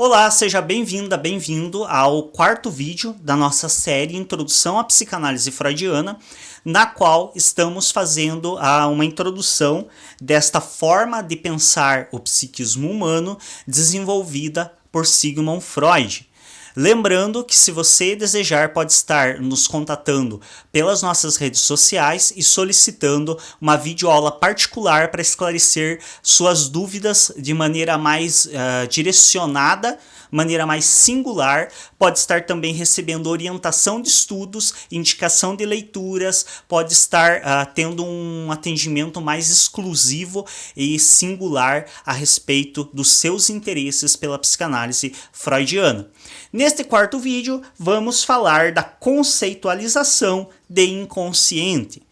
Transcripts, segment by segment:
Olá, seja bem-vinda, bem-vindo ao quarto vídeo da nossa série Introdução à Psicanálise Freudiana, na qual estamos fazendo uma introdução desta forma de pensar o psiquismo humano desenvolvida por Sigmund Freud. Lembrando que, se você desejar, pode estar nos contatando pelas nossas redes sociais e solicitando uma videoaula particular para esclarecer suas dúvidas de maneira mais direcionada, maneira mais singular. Pode estar também recebendo orientação de estudos, indicação de leituras, pode estar tendo um atendimento mais exclusivo e singular a respeito dos seus interesses pela psicanálise freudiana. Neste quarto vídeo, vamos falar da conceitualização de inconsciente.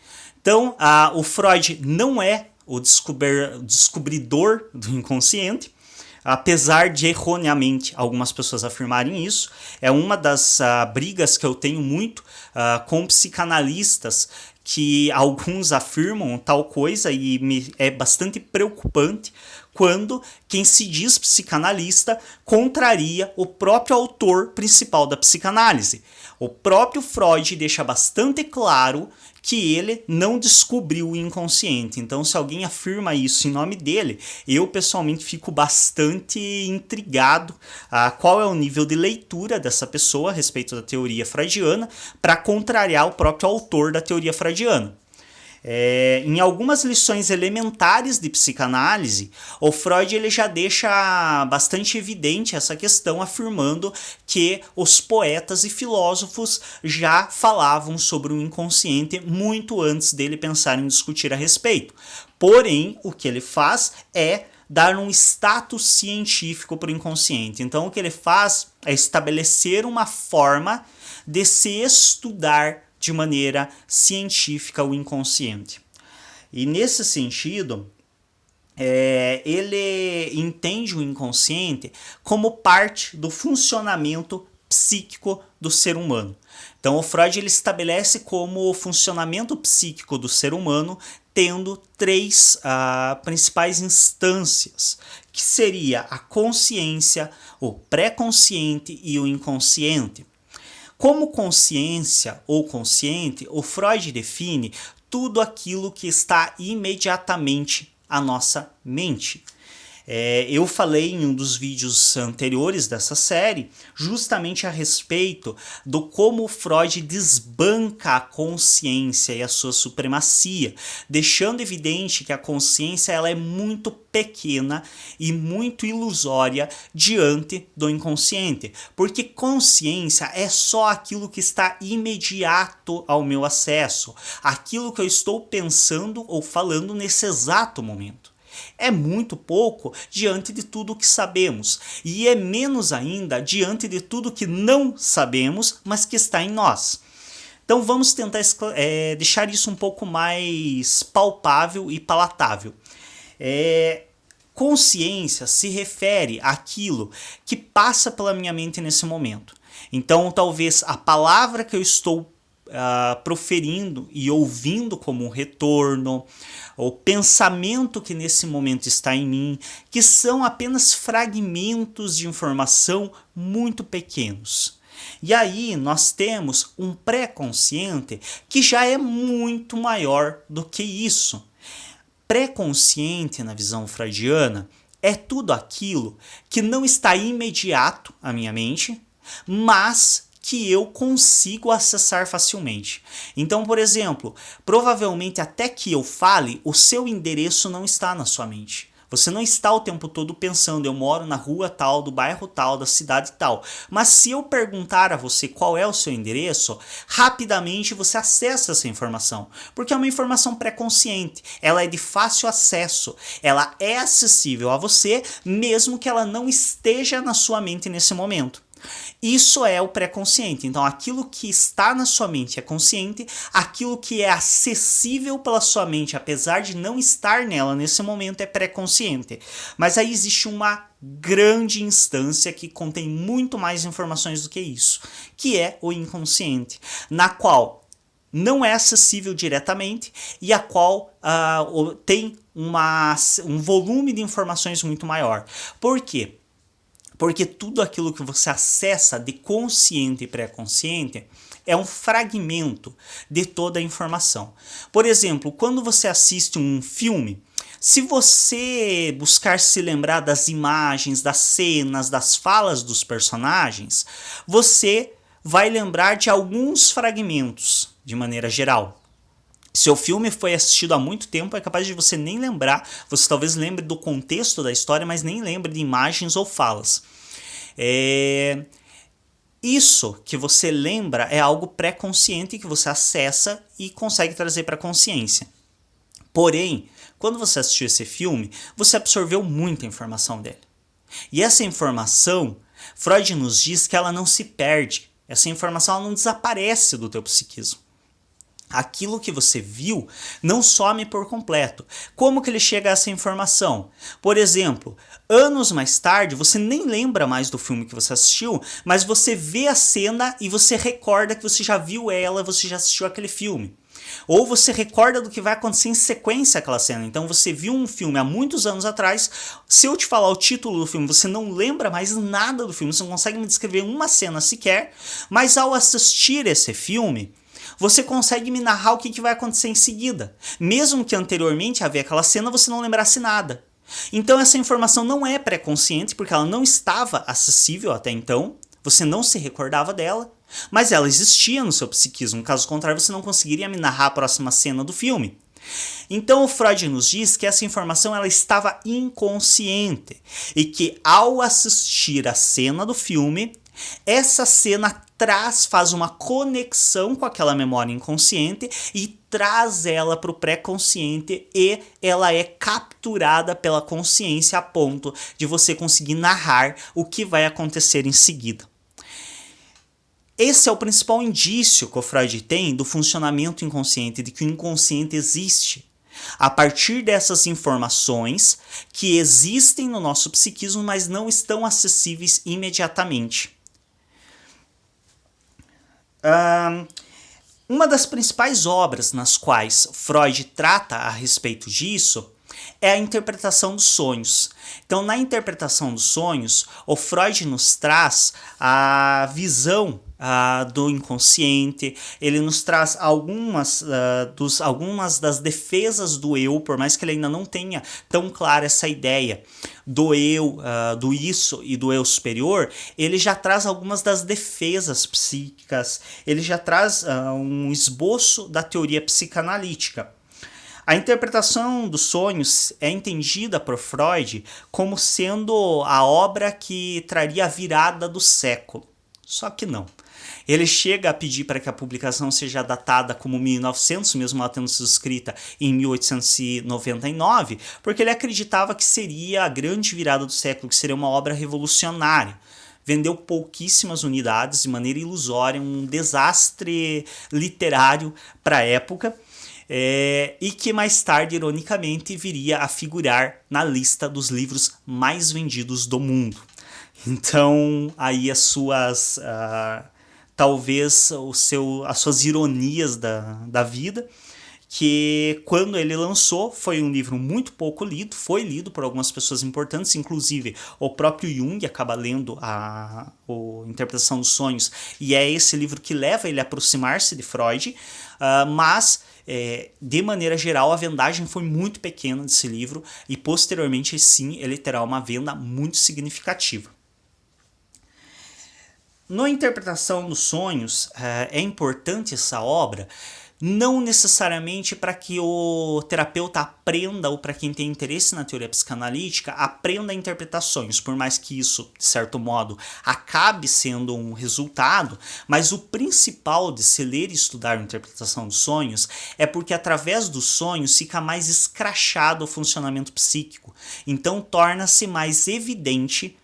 Então, o Freud não é o descobridor do inconsciente, apesar de erroneamente algumas pessoas afirmarem isso. É uma das brigas que eu tenho muito com psicanalistas, que alguns afirmam tal coisa, e é bastante preocupante quando quem se diz psicanalista contraria o próprio autor principal da psicanálise. O próprio Freud deixa bastante claro que ele não descobriu o inconsciente. Então, se alguém afirma isso em nome dele, eu pessoalmente fico bastante intrigado qual é o nível de leitura dessa pessoa a respeito da teoria freudiana para contrariar o próprio autor da teoria freudiana. Em algumas lições elementares de psicanálise, o Freud ele já deixa bastante evidente essa questão, afirmando que os poetas e filósofos já falavam sobre o inconsciente muito antes dele pensar em discutir a respeito. Porém, o que ele faz é dar um status científico para o inconsciente. Então, o que ele faz é estabelecer uma forma de se estudar de maneira científica o inconsciente. E nesse sentido, ele entende o inconsciente como parte do funcionamento psíquico do ser humano. Então, o Freud ele estabelece como o funcionamento psíquico do ser humano tendo três principais instâncias, que seria a consciência, o pré-consciente e o inconsciente. Como consciência ou consciente, o Freud define tudo aquilo que está imediatamente à nossa mente. Eu falei em um dos vídeos anteriores dessa série justamente a respeito do como Freud desbanca a consciência e a sua supremacia, deixando evidente que a consciência ela é muito pequena e muito ilusória diante do inconsciente, porque consciência é só aquilo que está imediato ao meu acesso, aquilo que eu estou pensando ou falando nesse exato momento. É muito pouco diante de tudo o que sabemos, e é menos ainda diante de tudo que não sabemos, mas que está em nós. Então vamos tentar deixar isso um pouco mais palpável e palatável. Consciência se refere àquilo que passa pela minha mente nesse momento. Então talvez a palavra que eu estou proferindo e ouvindo como um retorno, o pensamento que nesse momento está em mim, que são apenas fragmentos de informação muito pequenos. E aí nós temos um pré-consciente que já é muito maior do que isso. Pré-consciente, na visão freudiana, é tudo aquilo que não está imediato à minha mente, mas que eu consigo acessar facilmente. Então, por exemplo, provavelmente até que eu fale, o seu endereço não está na sua mente. Você não está o tempo todo pensando, eu moro na rua tal, do bairro tal, da cidade tal. Mas se eu perguntar a você qual é o seu endereço, rapidamente você acessa essa informação. Porque é uma informação pré-consciente. Ela é de fácil acesso. Ela é acessível a você, mesmo que ela não esteja na sua mente nesse momento. Isso é o pré-consciente. Então, aquilo que está na sua mente é consciente, aquilo que é acessível pela sua mente, apesar de não estar nela nesse momento, é pré-consciente. Mas aí existe uma grande instância que contém muito mais informações do que isso, que é o inconsciente, na qual não é acessível diretamente e a qual tem um volume de informações muito maior. Por quê? Porque tudo aquilo que você acessa de consciente e pré-consciente é um fragmento de toda a informação. Por exemplo, quando você assiste um filme, se você buscar se lembrar das imagens, das cenas, das falas dos personagens, você vai lembrar de alguns fragmentos, de maneira geral. Se o filme foi assistido há muito tempo, é capaz de você nem lembrar, você talvez lembre do contexto da história, mas nem lembre de imagens ou falas. Isso que você lembra é algo pré-consciente que você acessa e consegue trazer para a consciência. Porém, quando você assistiu esse filme, você absorveu muita informação dele. E essa informação, Freud nos diz que ela não se perde. Essa informação ela não desaparece do teu psiquismo. Aquilo que você viu não some por completo. Como que ele chega a essa informação? Por exemplo, anos mais tarde, você nem lembra mais do filme que você assistiu, mas você vê a cena e você recorda que você já viu ela, você já assistiu aquele filme. Ou você recorda do que vai acontecer em sequência àquela cena. Então você viu um filme há muitos anos atrás, se eu te falar o título do filme, você não lembra mais nada do filme, você não consegue me descrever uma cena sequer, mas ao assistir esse filme, você consegue me narrar o que vai acontecer em seguida. Mesmo que anteriormente, a ver aquela cena, você não lembrasse nada. Então essa informação não é pré-consciente, porque ela não estava acessível até então, você não se recordava dela, mas ela existia no seu psiquismo, caso contrário você não conseguiria me narrar a próxima cena do filme. Então o Freud nos diz que essa informação ela estava inconsciente e que ao assistir a cena do filme, essa cena faz uma conexão com aquela memória inconsciente e traz ela para o pré-consciente e ela é capturada pela consciência a ponto de você conseguir narrar o que vai acontecer em seguida. Esse é o principal indício que o Freud tem do funcionamento inconsciente, de que o inconsciente existe. A partir dessas informações que existem no nosso psiquismo, mas não estão acessíveis imediatamente. Uma das principais obras nas quais Freud trata a respeito disso é a interpretação dos sonhos. Então, na interpretação dos sonhos, o Freud nos traz a visão do inconsciente, ele nos traz algumas das defesas do eu, por mais que ele ainda não tenha tão clara essa ideia do eu, do isso e do eu superior, ele já traz algumas das defesas psíquicas, ele já traz um esboço da teoria psicanalítica. A interpretação dos sonhos é entendida por Freud como sendo a obra que traria a virada do século. Só que não. Ele chega a pedir para que a publicação seja datada como 1900, mesmo ela tendo sido escrita em 1899, porque ele acreditava que seria a grande virada do século, que seria uma obra revolucionária. Vendeu pouquíssimas unidades de maneira ilusória, um desastre literário para a época. E que mais tarde, ironicamente, viria a figurar na lista dos livros mais vendidos do mundo. Então, aí as suas, talvez as suas ironias da vida, que quando ele lançou foi um livro muito pouco lido, foi lido por algumas pessoas importantes, inclusive o próprio Jung acaba lendo a Interpretação dos Sonhos, e é esse livro que leva ele a aproximar-se de Freud, mas de maneira geral a vendagem foi muito pequena desse livro e posteriormente sim ele terá uma venda muito significativa. Na Interpretação dos Sonhos é importante essa obra não necessariamente para que o terapeuta aprenda ou para quem tem interesse na teoria psicanalítica aprenda a interpretar sonhos, por mais que isso, de certo modo, acabe sendo um resultado, mas o principal de se ler e estudar a interpretação dos sonhos é porque através dos sonhos fica mais escrachado o funcionamento psíquico, então torna-se mais evidente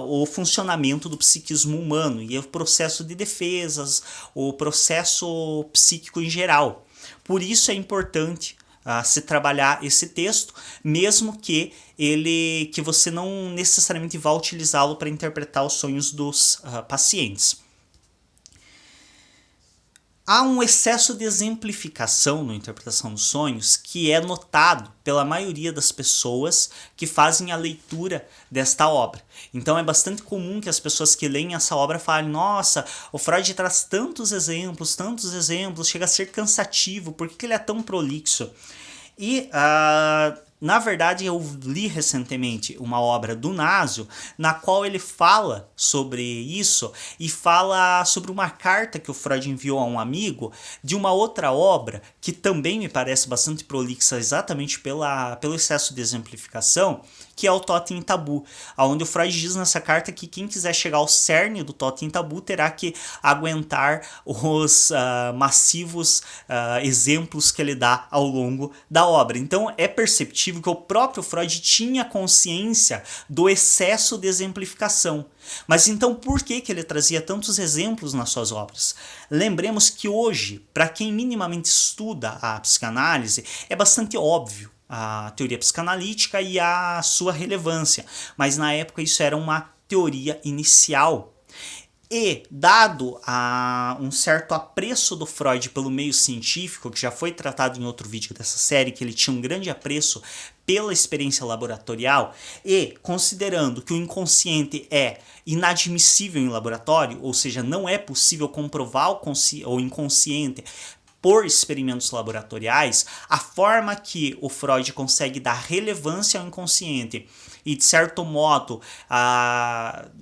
o funcionamento do psiquismo humano e o processo de defesas, o processo psíquico em geral. Por isso é importante se trabalhar esse texto, mesmo que você não necessariamente vá utilizá-lo para interpretar os sonhos dos pacientes. Há um excesso de exemplificação na interpretação dos sonhos que é notado pela maioria das pessoas que fazem a leitura desta obra. Então é bastante comum que as pessoas que leem essa obra falem: nossa, o Freud traz tantos exemplos, chega a ser cansativo, por que ele é tão prolixo? E, na verdade, eu li recentemente uma obra do Nasio, na qual ele fala sobre isso e fala sobre uma carta que o Freud enviou a um amigo de uma outra obra que também me parece bastante prolixa, exatamente pelo excesso de exemplificação, que é o Totem e Tabu, onde o Freud diz nessa carta que quem quiser chegar ao cerne do Totem e Tabu terá que aguentar os massivos exemplos que ele dá ao longo da obra. Então é perceptível que o próprio Freud tinha consciência do excesso de exemplificação. Mas então por que ele trazia tantos exemplos nas suas obras? Lembremos que hoje, para quem minimamente estuda a psicanálise, é bastante óbvio a teoria psicanalítica e a sua relevância, mas na época isso era uma teoria inicial. E, dado um certo apreço do Freud pelo meio científico, que já foi tratado em outro vídeo dessa série, que ele tinha um grande apreço pela experiência laboratorial, e considerando que o inconsciente é inadmissível em laboratório, ou seja, não é possível comprovar o inconsciente por experimentos laboratoriais, a forma que o Freud consegue dar relevância ao inconsciente e, de certo modo,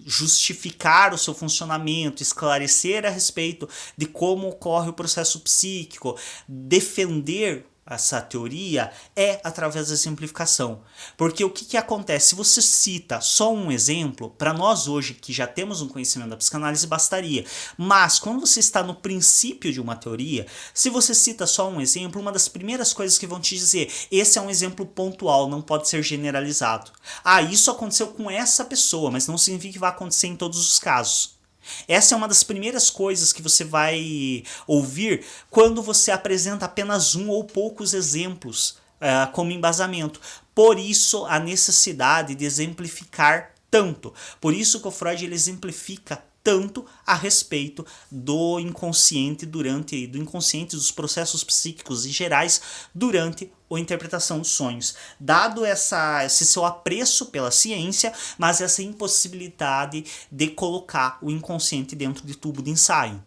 justificar o seu funcionamento, esclarecer a respeito de como ocorre o processo psíquico, defender essa teoria é através da simplificação. Porque o que acontece? Se você cita só um exemplo, para nós hoje que já temos um conhecimento da psicanálise, bastaria. Mas quando você está no princípio de uma teoria, se você cita só um exemplo, uma das primeiras coisas que vão te dizer: esse é um exemplo pontual, não pode ser generalizado. Isso aconteceu com essa pessoa, mas não significa que vai acontecer em todos os casos. Essa é uma das primeiras coisas que você vai ouvir quando você apresenta apenas um ou poucos exemplos como embasamento. Por isso a necessidade de exemplificar tanto. Por isso que o Freud ele exemplifica tanto a respeito do inconsciente dos processos psíquicos e gerais durante a interpretação dos sonhos, dado esse seu apreço pela ciência, mas essa impossibilidade de colocar o inconsciente dentro de tubo de ensaio.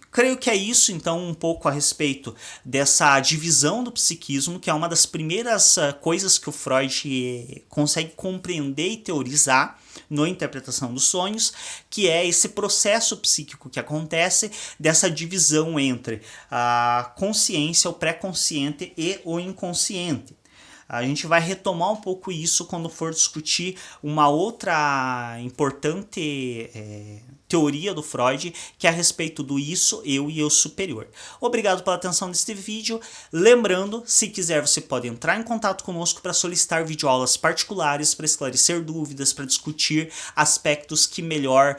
Creio que é isso, então, um pouco a respeito dessa divisão do psiquismo, que é uma das primeiras coisas que o Freud consegue compreender e teorizar na interpretação dos sonhos, que é esse processo psíquico que acontece dessa divisão entre a consciência, o pré-consciente e o inconsciente. A gente vai retomar um pouco isso quando for discutir uma outra importante teoria do Freud, que é a respeito do isso, eu e eu superior. Obrigado pela atenção neste vídeo. Lembrando, se quiser, você pode entrar em contato conosco para solicitar videoaulas particulares, para esclarecer dúvidas, para discutir aspectos que melhor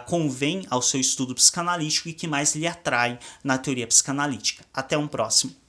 convém ao seu estudo psicanalítico e que mais lhe atraem na teoria psicanalítica. Até um próximo.